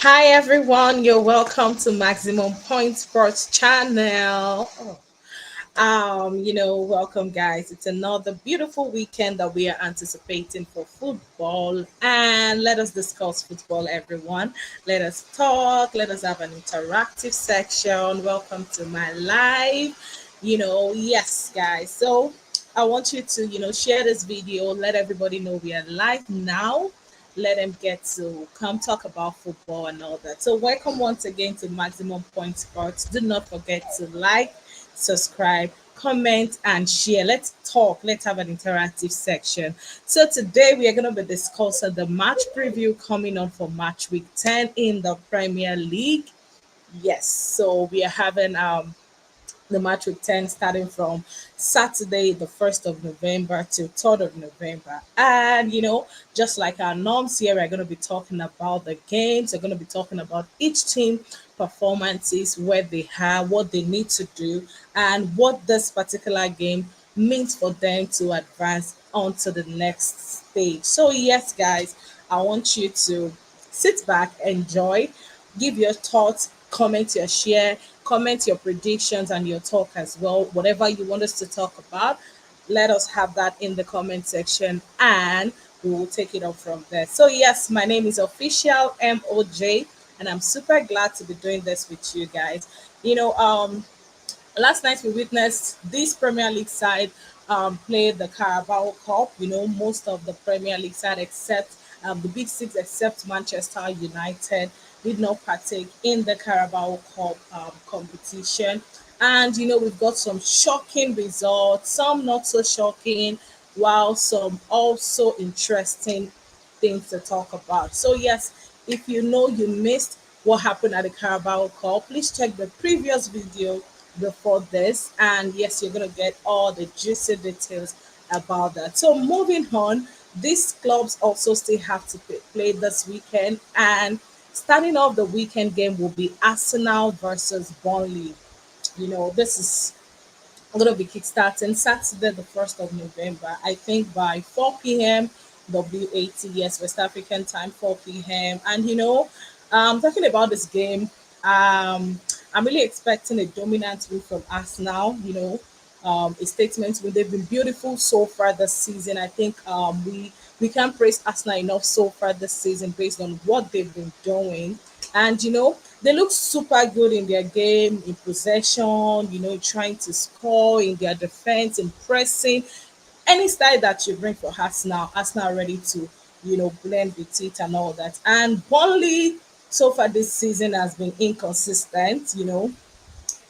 Hi everyone, you're welcome to Maximum Point Sports channel. Welcome guys. It's another beautiful weekend that we are anticipating for football, and let us discuss football, everyone. Let us talk, let us have an interactive section. Welcome to my live. Yes, guys. So I want you to, share this video, let everybody know we are live now, let them get to come talk about football and all that. So, welcome once again to Maximum Point Sports. Do not forget to like, subscribe, comment, and share. Let's talk. Let's have an interactive section. So, today we are going to be discussing the match preview coming on for match week 10 in the Premier League. Yes, so we are having the match week 10 starting from Saturday, the 1st of November to 3rd of November. And, just like our norms here, we're going to be talking about the games. We're going to be talking about each team performances, where they have, what they need to do, and what this particular game means for them to advance on to the next stage. So, yes, guys, I want you to sit back, enjoy, give your thoughts, comment your share, comment your predictions and your talk as well. Whatever you want us to talk about, let us have that in the comment section and we will take it up from there. So, yes, my name is Official MOJ, and I'm super glad to be doing this with you guys. You know, um, Last night we witnessed this Premier League side play the Carabao Cup. Most of the Premier League side, except the Big Six, except Manchester United, did not partake in the Carabao Cup competition. And we've got some shocking results, some not so shocking, while some also interesting things to talk about. So, yes, if you missed what happened at the Carabao Cup, please check the previous video before this. And yes, you're going to get all the juicy details about that. So, moving on, these clubs also still have to play this weekend. And starting off the weekend game will be Arsenal versus Burnley. This is going to be kickstarting Saturday, the 1st of November. I think by 4 p.m. WAT, yes, West African time, 4 p.m. And talking about this game, I'm really expecting a dominant win from Arsenal. A statement win. They've been beautiful so far this season. I think we can't praise Arsenal enough so far this season based on what they've been doing. And they look super good in their game, in possession, trying to score, in their defense, in pressing. Any style that you bring for Arsenal are ready to, blend with it and all that. And Burnley so far this season has been inconsistent.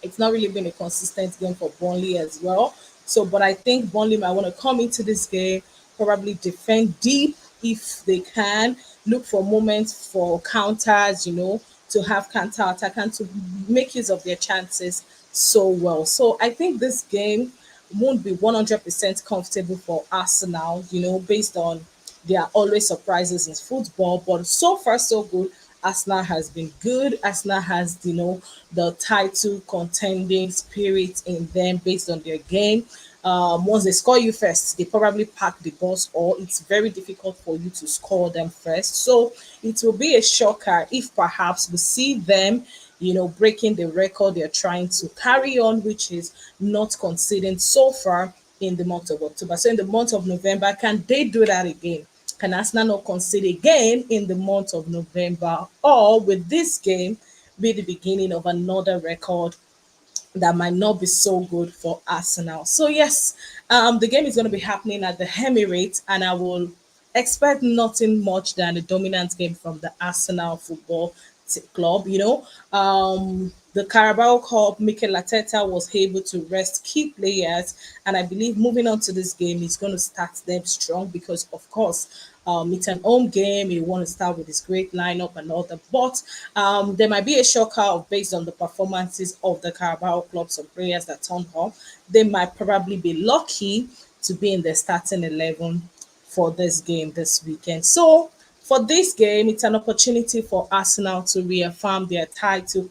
It's not really been a consistent game for Burnley as well. So, but I think Burnley might want to come into this game, probably defend deep if they can, look for moments for counters, to have counter attack and to make use of their chances so well. So, I think this game won't be 100% comfortable for Arsenal, based on there are always surprises in football, but so far so good. Arsenal has been good. Arsenal has, the title contending spirit in them based on their game. Once they score you first, they probably pack the bus, or it's very difficult for you to score them first. So it will be a shocker if perhaps we see them, breaking the record they're trying to carry on, which is not conceding so far in the month of October. So in the month of November, can they do that again? Can Arsenal not concede again in the month of November? Or with this game be the beginning of another record that might not be so good for Arsenal? So yes, the game is going to be happening at the Emirates, and I will expect nothing much than a dominant game from the Arsenal football club. The Carabao Cup, Mikel Arteta was able to rest key players, and I believe moving on to this game, he's going to start them strong because, of course, it's an home game. You want to start with this great lineup and all that, but there might be a shocker based on the performances of the Carabao club. Some players that turn up, they might probably be lucky to be in the starting 11 for this game this weekend. So for this game, it's an opportunity for Arsenal to reaffirm their title,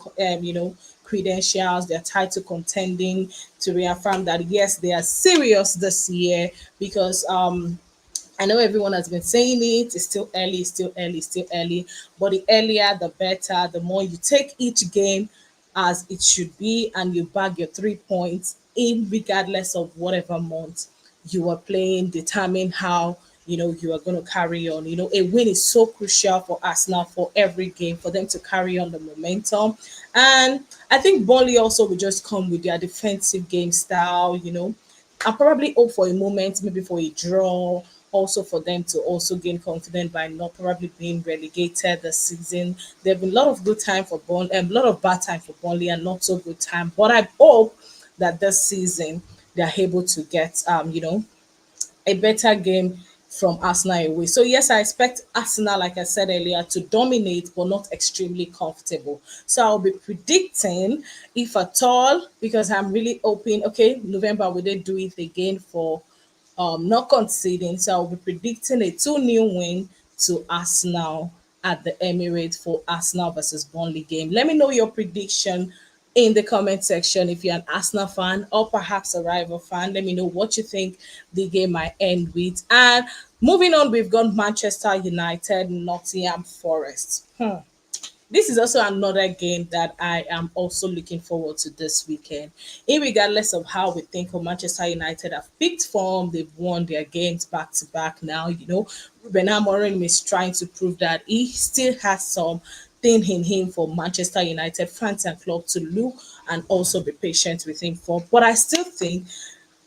credentials, their title contending, to reaffirm that yes, they are serious this year because I know everyone has been saying it. It's still early, it's still early, it's still early. But the earlier, the better. The more you take each game as it should be, and you bag your 3 points in, regardless of whatever month you are playing, determine how you are going to carry on. A win is so crucial for Arsenal for every game for them to carry on the momentum. And I think Burnley also will just come with their defensive game style. I probably hope for a moment, maybe for a draw, also for them to also gain confidence by not probably being relegated this season. There have been a lot of good time for Burnley, a lot of bad time for Burnley, and not so good time. But I hope that this season they're able to get a better game from Arsenal away. So yes, I expect Arsenal, like I said earlier, to dominate but not extremely comfortable. So I'll be predicting, if at all, because I'm really hoping, okay, November we did do it again for not conceding. So I'll be predicting a 2-0 win to Arsenal at the Emirates for Arsenal versus Burnley game. Let me know your prediction in the comment section if you're an Arsenal fan or perhaps a rival fan. Let me know what you think the game might end with. And moving on, we've got Manchester United, Nottingham Forest. This is also another game that I am also looking forward to this weekend. Regardless of how we think of Manchester United have picked form, they've won their games back to back now. Ruben Amorim is trying to prove that he still has some thing in him for Manchester United fans and club to look and also be patient with him for. But I still think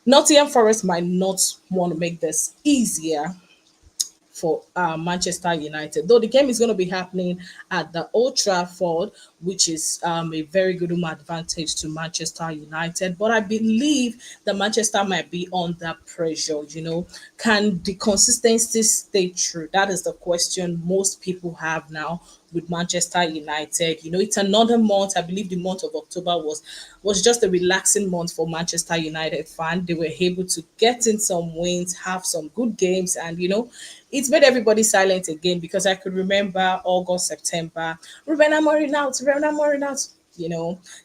Nottingham Forest might not want to make this easier for Manchester United. Though the game is going to be happening at the Old Trafford, which is a very good home advantage to Manchester United. But I believe that Manchester might be under pressure. Can the consistency stay true? That is the question most people have now with Manchester United. It's another month. I believe the month of October was just a relaxing month for Manchester United fan. They were able to get in some wins, have some good games, and it's made everybody silent again because I could remember August, September, Ruben Amorim out, Ruben Amorim out.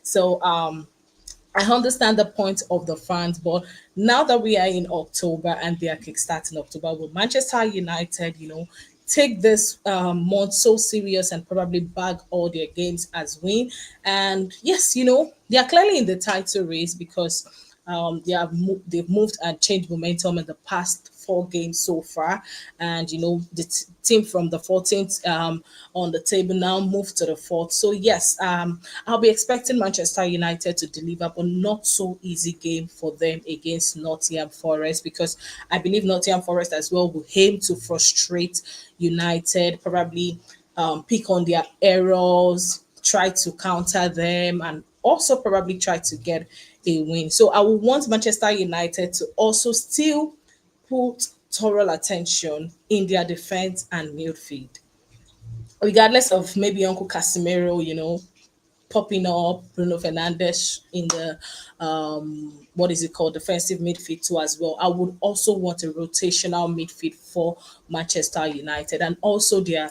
So I understand the point of the fans, but now that we are in October and they are kickstarting October, will Manchester United, take this month so serious and probably bag all their games as win? And yes, they are clearly in the title race because they've moved and changed momentum in the past 4 games so far, and the team from the 14th on the table now moved to the fourth. So yes, I'll be expecting Manchester United to deliver, but not so easy game for them against Nottingham Forest, because I believe Nottingham Forest as well will aim to frustrate United, probably pick on their errors, try to counter them, and also probably try to get a win. So I will want Manchester United to also still put thorough attention in their defense and midfield, regardless of maybe Uncle Casemiro, popping up, Bruno Fernandes in the what is it called, defensive midfield too as well. I would also want a rotational midfield for Manchester United, and also their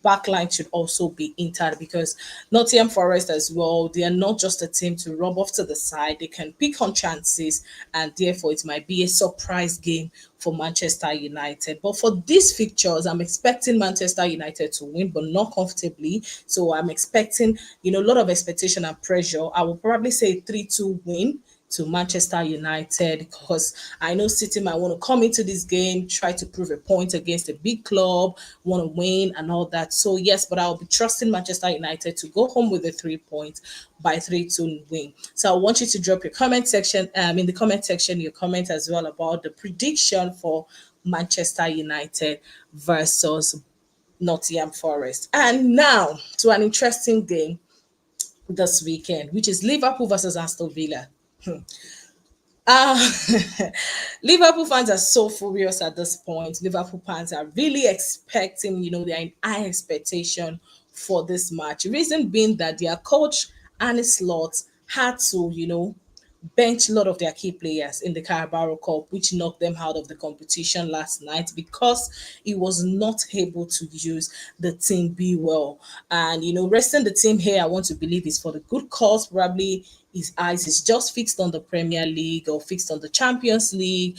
backline should also be intact, because Nottingham Forest as well, they are not just a team to rub off to the side. They can pick on chances, and therefore it might be a surprise game for Manchester United. But for these fixtures, I'm expecting Manchester United to win, but not comfortably. So I'm expecting, a lot of expectation and pressure. I will probably say 3-2 win to Manchester United, because I know City might want to come into this game, try to prove a point against a big club, want to win and all that. So yes, but I'll be trusting Manchester United to go home with the 3 points by 3-2 win. So I want you to drop your comment section, in the comment section, your comment as well about the prediction for Manchester United versus Nottingham Forest. And now to an interesting game this weekend, which is Liverpool versus Aston Villa. Uh, Liverpool fans are so furious at this point. Liverpool fans are really expecting, they're in high expectation for this match. Reason being that their coach, Arne Slot, had to, bench a lot of their key players in the Carabao Cup, which knocked them out of the competition last night because he was not able to use the team B well. And resting the team here, I want to believe is for the good cause. Probably his eyes is just fixed on the Premier League or fixed on the Champions League.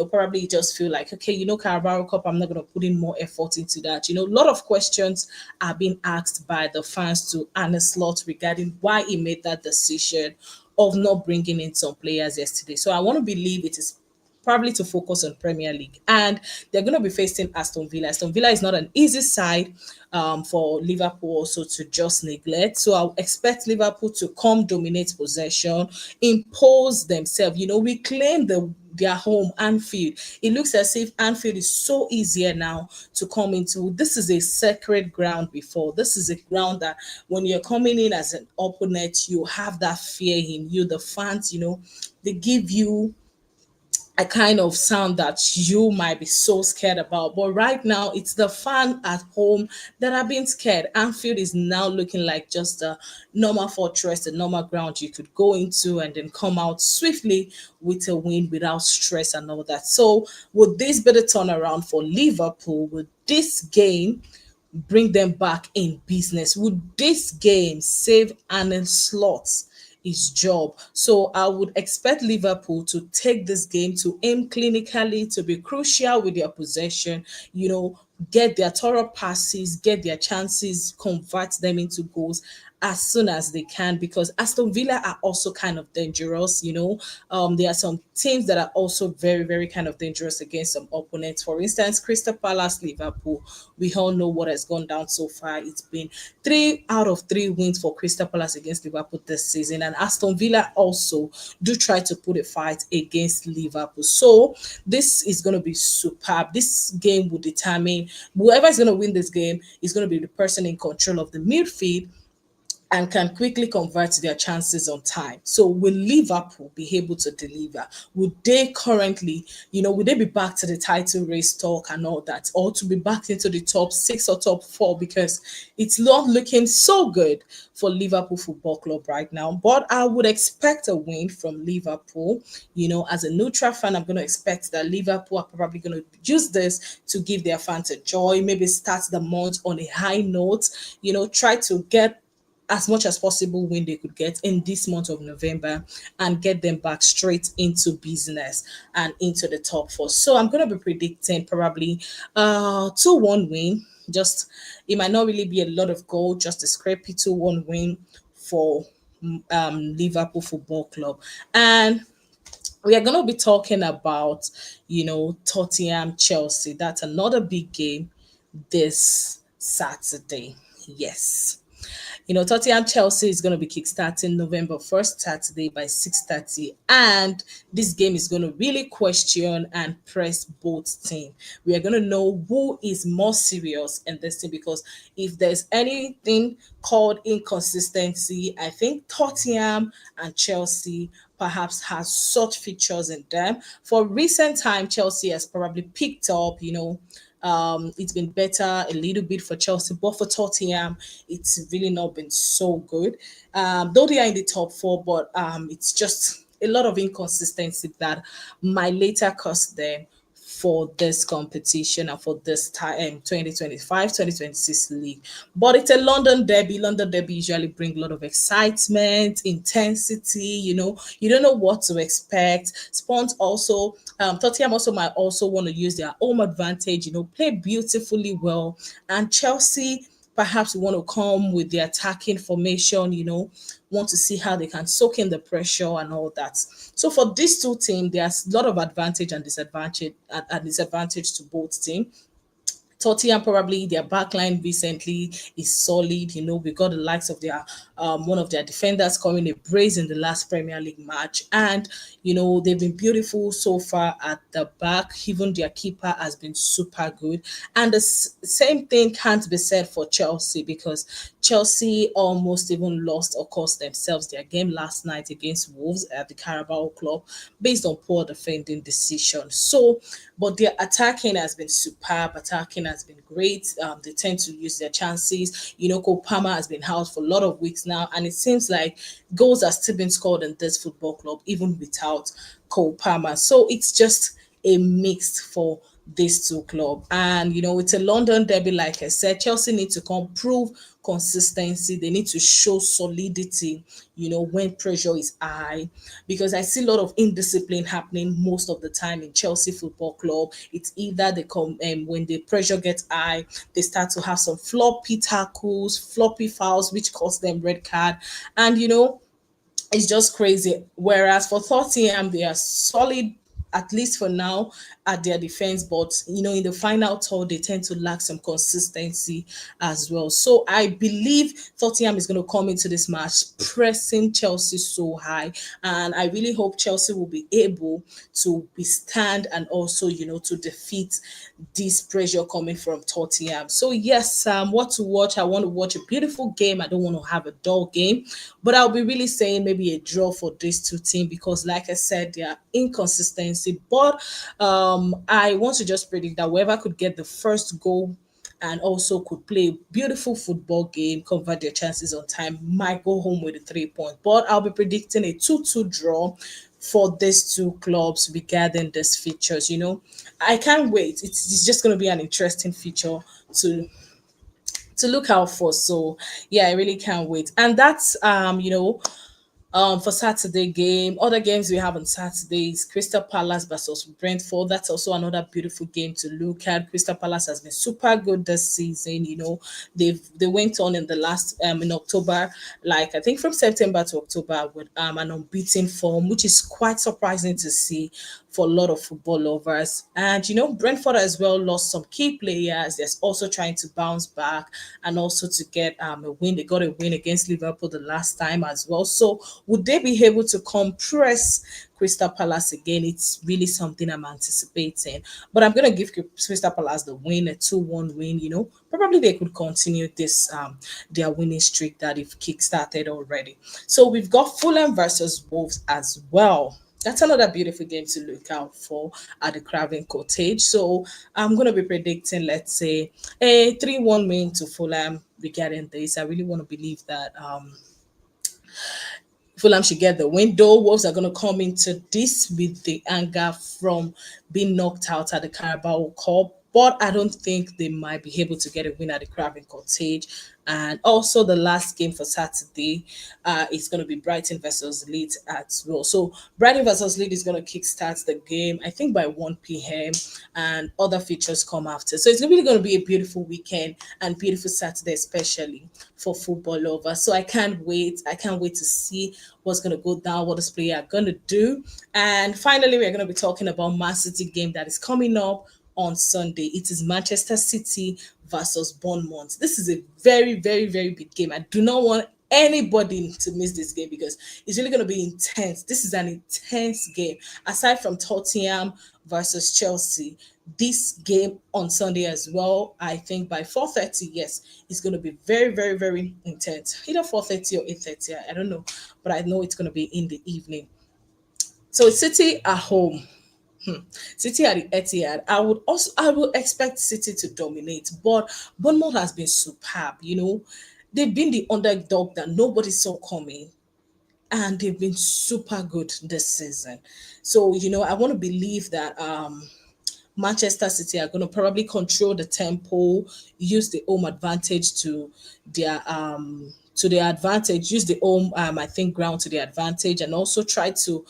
Probably just feel like, okay, Carabao Cup, I'm not going to put in more effort into that. A lot of questions are being asked by the fans to Arne Slot regarding why he made that decision of not bringing in some players yesterday. So I want to believe it is probably to focus on Premier League. And they're going to be facing Aston Villa. Aston Villa is not an easy side for Liverpool also to just neglect. So I'll expect Liverpool to come dominate possession, impose themselves. We claim their home Anfield. It looks as if Anfield is so easier now to come into. This is a sacred ground before. This is a ground that when you're coming in as an opponent, you have that fear in you. The fans, they give you a kind of sound that you might be so scared about. But right now, it's the fan at home that are being scared. Anfield is now looking like just a normal fortress, a normal ground you could go into and then come out swiftly with a win without stress and all that. So, would this be the turnaround for Liverpool? Would this game bring them back in business? Would this game save Arne Slot's his job? So I would expect Liverpool to take this game to aim clinically, to be crucial with their possession, get their thorough passes, get their chances, convert them into goals as soon as they can, because Aston Villa are also kind of dangerous. There are some teams that are also very, very kind of dangerous against some opponents. For instance, Crystal Palace, Liverpool. We all know what has gone down so far. It's been 3 out of 3 wins for Crystal Palace against Liverpool this season, and Aston Villa also do try to put a fight against Liverpool. So this is going to be superb. This game will determine whoever is going to win this game is going to be the person in control of the midfield and can quickly convert their chances on time. So will Liverpool be able to deliver? Would they currently, would they be back to the title race talk and all that, or to be back into the top 6 or top 4? Because it's not looking so good for Liverpool Football Club right now. But I would expect a win from Liverpool. As a neutral fan, I'm going to expect that Liverpool are probably going to use this to give their fans a joy, maybe start the month on a high note, try to get as much as possible win they could get in this month of November and get them back straight into business and into the top 4. So I'm going to be predicting probably 2-1 win. Just it might not really be a lot of goal, just a scrappy 2-1 win for Liverpool Football Club. And we are going to be talking about, Tottenham Chelsea. That's another big game this Saturday. Yes. Tottenham Chelsea is going to be kickstarting November 1st, Saturday by 6:30. And this game is going to really question and press both teams. We are going to know who is more serious in this team, because if there's anything called inconsistency, I think Tottenham and Chelsea perhaps has such features in them. For recent time, Chelsea has probably picked up, it's been better a little bit for Chelsea, but for Tottenham, it's really not been so good. Though they are in the top 4, but it's just a lot of inconsistency that might later cost them for this competition and for this time 2025-2026 league. But it's a London derby. London derby usually bring a lot of excitement, intensity. You don't know what to expect. Spons also, Tottenham also might also want to use their home advantage, play beautifully well. And Chelsea perhaps want to come with the attacking formation, want to see how they can soak in the pressure and all that. So for these two teams, there's a lot of advantage and disadvantage to both teams. Tottenham, probably their backline recently is solid. We got the likes of their one of their defenders scoring a brace in the last Premier League match, and they've been beautiful so far at the back. Even their keeper has been super good, and the same thing can't be said for Chelsea, because Chelsea almost even lost or cost themselves their game last night against Wolves at the Carabao Club based on poor defending decision. So, but their attacking has been superb. Attacking has been great. They tend to use their chances. Cole Palmer has been out for a lot of weeks now, and it seems like goals are still being scored in this football club even without Cole Palmer. So it's just a mix for these two clubs. And it's a London derby, like I said. Chelsea need to come prove consistency. They need to show solidity, when pressure is high. Because I see a lot of indiscipline happening most of the time in Chelsea Football Club. It's either they come when the pressure gets high, they start to have some floppy tackles, floppy fouls, which cost them red card. And it's just crazy. Whereas for Tottenham, they are solid, at least for now, at their defense. But in the final third, they tend to lack some consistency as well. So I believe Tottenham is going to come into this match pressing Chelsea so high, and I really hope Chelsea will be able to withstand and also to defeat this pressure coming from Tottenham. So yes, what to watch? I want to watch a beautiful game. I don't want to have a dull game, but I'll be really saying maybe a draw for these two teams because, like I said, they are inconsistency. But I want to just predict that whoever could get the first goal and also could play a beautiful football game, convert their chances on time, might go home with a 3 point. But I'll be predicting a 2-2 draw for these two clubs regarding these features. I can't wait. It's just going to be an interesting feature to look out for. So yeah, I really can't wait. And that's for Saturday game. Other games we have on Saturdays, Crystal Palace versus Brentford. That's also another beautiful game to look at. Crystal Palace has been super good this season. They went on in the last in October, like I think from September to October with an unbeaten form, which is quite surprising to see for a lot of football lovers. And Brentford as well lost some key players. They're also trying to bounce back and also to get a win. They got a win against Liverpool the last time as well. So would they be able to compress Crystal Palace again? It's really something I'm anticipating. But I'm gonna give Crystal Palace the win, a 2-1 win. Probably they could continue this their winning streak that they've kickstarted already. So we've got Fulham versus Wolves as well. That's another beautiful game to look out for at the Craven Cottage. So I'm going to be predicting, let's say, a 3-1 win to Fulham regarding this. I really want to believe that Fulham should get the win. Though Wolves are going to come into this with the anger from being knocked out at the Carabao Cup. But I don't think they might be able to get a win at the Craven Cottage. And also the last game for Saturday is going to be Brighton versus Leeds as well. So Brighton versus Leeds is going to kickstart the game, I think by 1 p.m. and other features come after. So it's really going to be a beautiful weekend and beautiful Saturday, especially for football lovers. So I can't wait. I can't wait to see what's going to go down, what this player are going to do. And finally, we're going to be talking about Man City game that is coming up on Sunday. It is Manchester City versus Bournemouth. This is a very, very, very big game. I do not want anybody to miss this game because it's really going to be intense. This is an intense game. Aside from Tottenham versus Chelsea, this game on Sunday as well, I think by 4:30, yes, it's going to be very, very, very intense. Either 4:30 or 8:30, I don't know, but I know it's going to be in the evening. So City at home. City at the Etihad. I would expect City to dominate, but Bournemouth has been superb. They've been the underdog that nobody saw coming, and they've been super good this season. So I want to believe that Manchester City are going to probably control the tempo, use the home advantage to their advantage, use the home I think ground to their advantage, and also try to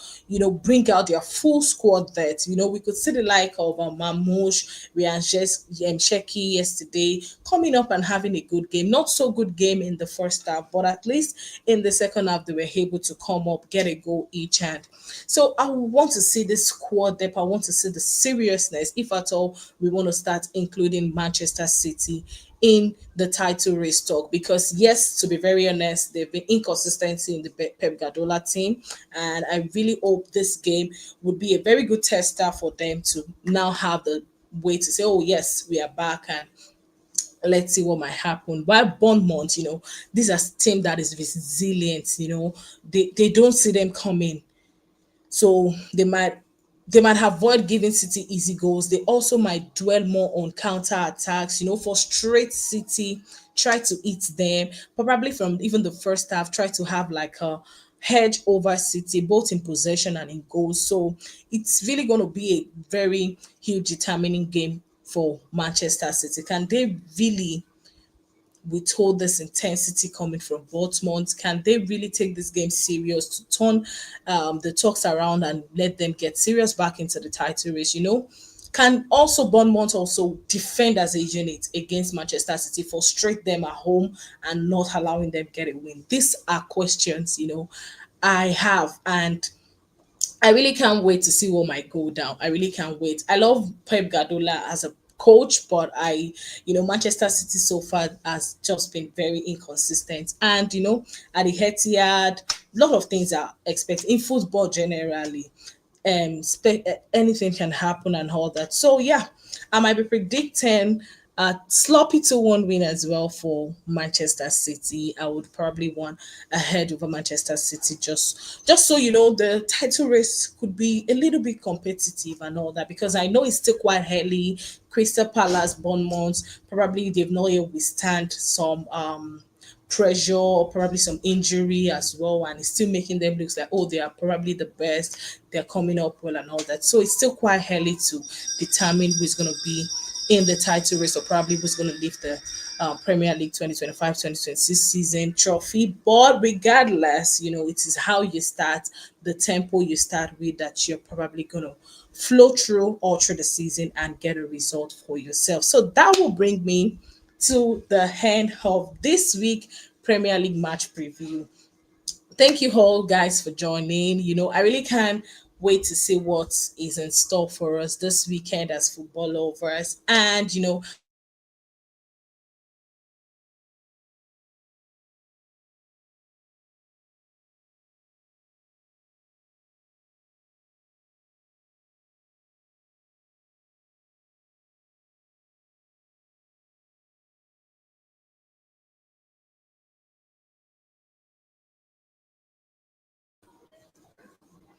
bring out their full squad. That we could see the like of Mamouche, Ryan Sheki yesterday coming up and having a good game. Not so good game in the first half, but at least in the second half they were able to come up, get a goal each. And so I want to see this squad depth. I want to see the seriousness, if at all we want to start including Manchester City in the title race talk. Because yes, to be very honest, there've been inconsistency in the Pep Guardiola team, and I really hope this game would be a very good tester for them to now have the way to say, oh yes, we are back and let's see what might happen. While Bournemouth, this is a team that is resilient. They don't see them coming, so they might avoid giving City easy goals. They also might dwell more on counter attacks, frustrate City, try to eat them, probably from even the first half, try to have like a hedge over City, both in possession and in goals. So it's really going to be a very huge determining game for Manchester City. Can they really withhold this intensity coming from Dortmund? Can they really take this game serious to turn the talks around and let them get serious back into the title race? Can also Bournemouth also defend as a unit against Manchester City, frustrate them at home and not allowing them get a win? These are questions, I have, and I really can't wait to see what might go down. I really can't wait. I love Pep Guardiola as a coach, but Manchester City so far has just been very inconsistent. And at the Etihad, a lot of things are expected in football generally. Anything can happen and all that. So yeah, I might be predicting a sloppy 2-1 win as well for Manchester City. I would probably want ahead over Manchester City, just so the title race could be a little bit competitive and all that, because I know it's still quite early. Crystal Palace, Bournemouth, probably they've not yet withstand some pressure or probably some injury as well, and it's still making them look like, oh, they are probably the best, they're coming up well and all that. So it's still quite early to determine who's going to be in the title race, or probably who's going to lift the Premier League 2025-2026 season trophy. But regardless, it is how you start, the tempo you start with, that you're probably going to flow through all through the season and get a result for yourself. So that will bring me to the end of this week Premier League match preview. Thank you all guys for joining. I really can't wait to see what is in store for us this weekend as football lovers. And